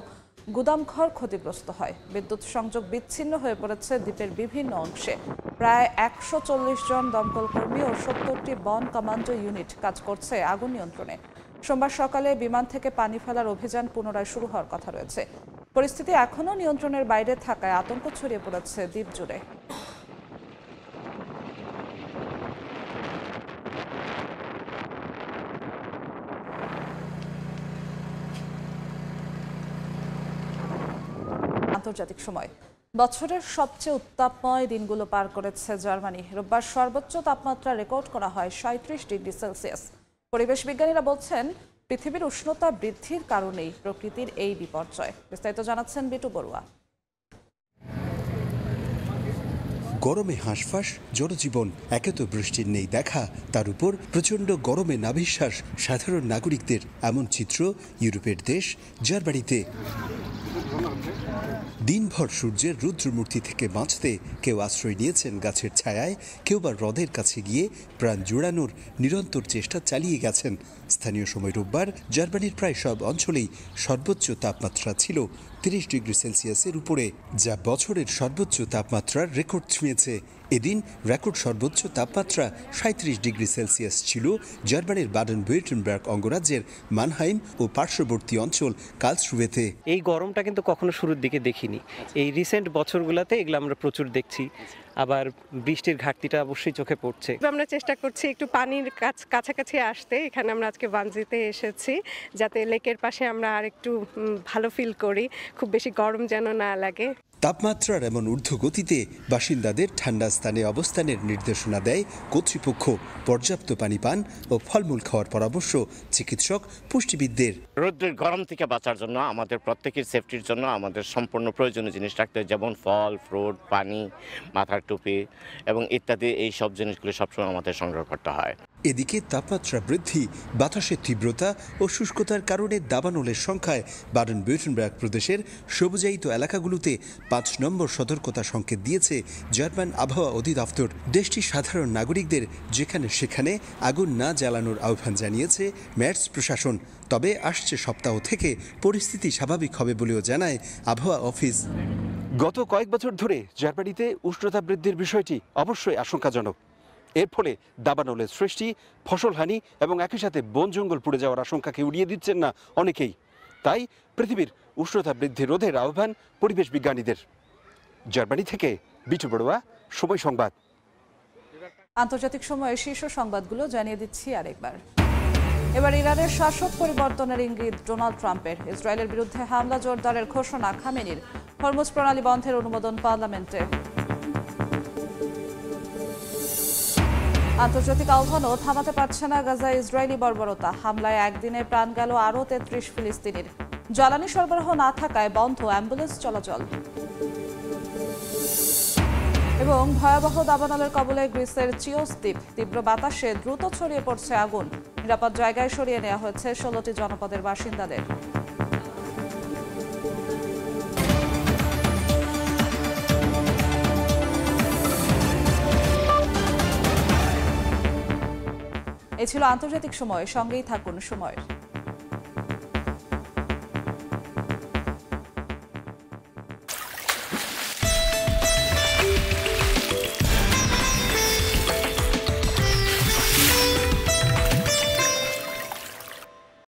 গুদামঘর ক্ষতিগ্রস্ত হয়। বিদ্যুৎ সংযোগ বিচ্ছিন্ন হয়ে পড়েছে দ্বীপের বিভিন্ন অংশে। প্রায় 140 জন দমকল কর্মী ও 70টি বন কমান্ডো ইউনিট কাজ করছে আগুন নিয়ন্ত্রণে। সোমবার সকালে বিমান থেকে পানি ফেলার অভিযান পুনরায় শুরু হওয়ার কথা রয়েছে। পরিস্থিতি এখনও নিয়ন্ত্রণের বাইরে থাকায় আতঙ্ক ছড়িয়ে পড়েছে দ্বীপ জুড়ে। আন্তর্জাতিক সময়। বছরের সবচেয়ে উত্তাপময় দিনগুলো পার করেছে জার্মানি। রোববার সর্বোচ্চ তাপমাত্রা রেকর্ড করা হয় 37 ডিগ্রি সেলসিয়াস। পরিবেশ বিজ্ঞানীরা বলছেন পৃথিবীর উষ্ণতা বৃদ্ধির কারণেই প্রকৃতির এই বিপর্যয়। বিস্তারিত জানাচ্ছেন বিটু বড়ুয়া। গরমে হাঁসফাঁস জনজীবন, একে তো বৃষ্টির নেই দেখা, তার উপর প্রচণ্ড গরমে নাভিশ্বাস সাধারণ নাগরিকদের। এমন চিত্র ইউরোপের দেশ জার্মানিতে। দিনভর সূর্যের রুদ্রমূর্তি থেকে বাঁচতে কেউ আশ্রয় নিয়েছেন গাছের ছায়ায়, কেউ বা হ্রদের কাছে গিয়ে প্রাণ জোড়ানোর নিরন্তর চেষ্টা চালিয়ে গেছেন। স্থানীয় সময় রোববার জার্মানির প্রায় সব অঞ্চলেই সর্বোচ্চ তাপমাত্রা ছিল 30 ডিগ্রি সেলসিয়াসের উপরে, যা বছরের সর্বোচ্চ তাপমাত্রার রেকর্ড ছুঁয়েছে। এদিন রেকর্ড সর্বোচ্চ তাপমাত্রা 37 ডিগ্রি সেলসিয়াস ছিল জার্মানির বাডেন-ভিউর্টেনবার্গ অঙ্গরাজ্যের মানহাইম ও পার্শ্ববর্তী অঞ্চল কার্লসরুয়েতে। এই গরমটা কিন্তু কখনো শুরুর দিকে দেখিনি। এই রিসেন্ট বছরগুলোতে এগুলো আমরা প্রচুর দেখছি। আবার বৃষ্টির ঘাটতিটা অবশ্যই চোখে পড়ছে। আমরা চেষ্টা করছি একটু পানির কাছাকাছি আসতে। এখানে আমরা আজকে ওয়ানজিতে এসেছি যাতে লেকের পাশে আমরা আর একটু ভালো ফিল করি, খুব বেশি গরম যেন না লাগে। তাপমাত্রার এমন ঊর্ধ্বগতিতে বাসিন্দাদের ঠান্ডা স্থানে অবস্থানের নির্দেশনা দেয় কর্তৃপক্ষ। পর্যাপ্ত পানি পান ও ফলমূল খাওয়ার পরামর্শ চিকিৎসক পুষ্টিবিদদের। রোদ্রের গরম থেকে বাঁচার জন্য আমাদের প্রত্যেকের সেফটির জন্য আমাদের সম্পূর্ণ প্রয়োজনীয় জিনিস রাখতে হয়, যেমন ফল, ফ্রুট, পানি, মাথার টুপি এবং ইত্যাদি। এই সব জিনিসগুলো সবসময় আমাদের সংগ্রহ করতে হয়। এদিকে তাপমাত্রা বৃদ্ধি, বাতাসের তীব্রতা ও শুষ্কতার কারণে দাবানলের সংখ্যায় বাডেন-ভিউর্টেনবার্গ প্রদেশের সবুজায়িত এলাকাগুলোতে 5 নম্বর সতর্কতা সংকেত দিয়েছে জার্মান আবহাওয়া অধিদপ্তর। দেশটির সাধারণ নাগরিকদের যেখানে সেখানে আগুন না জ্বালানোর আহ্বান জানিয়েছে মের্স প্রশাসন। তবে আসছে সপ্তাহ থেকে পরিস্থিতি স্বাভাবিক হবে বলেও জানায় আবহাওয়া অফিস। গত কয়েক বছর ধরে জার্মানিতে উষ্ণতা বৃদ্ধির বিষয়টি অবশ্যই আশঙ্কাজনক। এর ফলে দাবানলের সৃষ্টি, ফসলহানি এবং একই সাথে বন জঙ্গল পুড়ে যাওয়ার আশঙ্কাকে উড়িয়ে দিচ্ছেন না অনেকেই। তাই পৃথিবীর উষ্ণতা বৃদ্ধি রোধের আহ্বান পরিবেশ বিজ্ঞানীদের। জার্মানি থেকে বিটু বড়ুয়া, সময় সংবাদ। আন্তর্জাতিক সময়ের শীর্ষ সংবাদগুলো জানিয়ে দিচ্ছি আরেকবার। এবার ইরানের শাসক পরিবর্তনের ইঙ্গিত ডোনাল্ড ট্রাম্পের। ইসরায়েলের বিরুদ্ধে হামলা জোরদারের ঘোষণা খামেনির। হরমুজ প্রণালী বন্ধের অনুমোদন পার্লামেন্টে। আন্তর্জাতিক আহ্বানও থামাতে পারছে না গাজায় ইসরায়েলি বর্বরতা। হামলায় একদিনে প্রাণ গেল আরও 33 ফিলিস্তিনির। জ্বালানি সরবরাহ না থাকায় বন্ধ অ্যাম্বুলেন্স চলাচল। এবং ভয়াবহ দাবানলের কবলে গ্রিসের চিওস দ্বীপ। তীব্র বাতাসে দ্রুত ছড়িয়ে পড়ছে আগুন। নিরাপদ জায়গায় সরিয়ে নেওয়া হয়েছে 16টি জনপদের বাসিন্দাদের। এ ছিল আন্তর্জাতিক সময়। সঙ্গেই থাকুন সময়ের।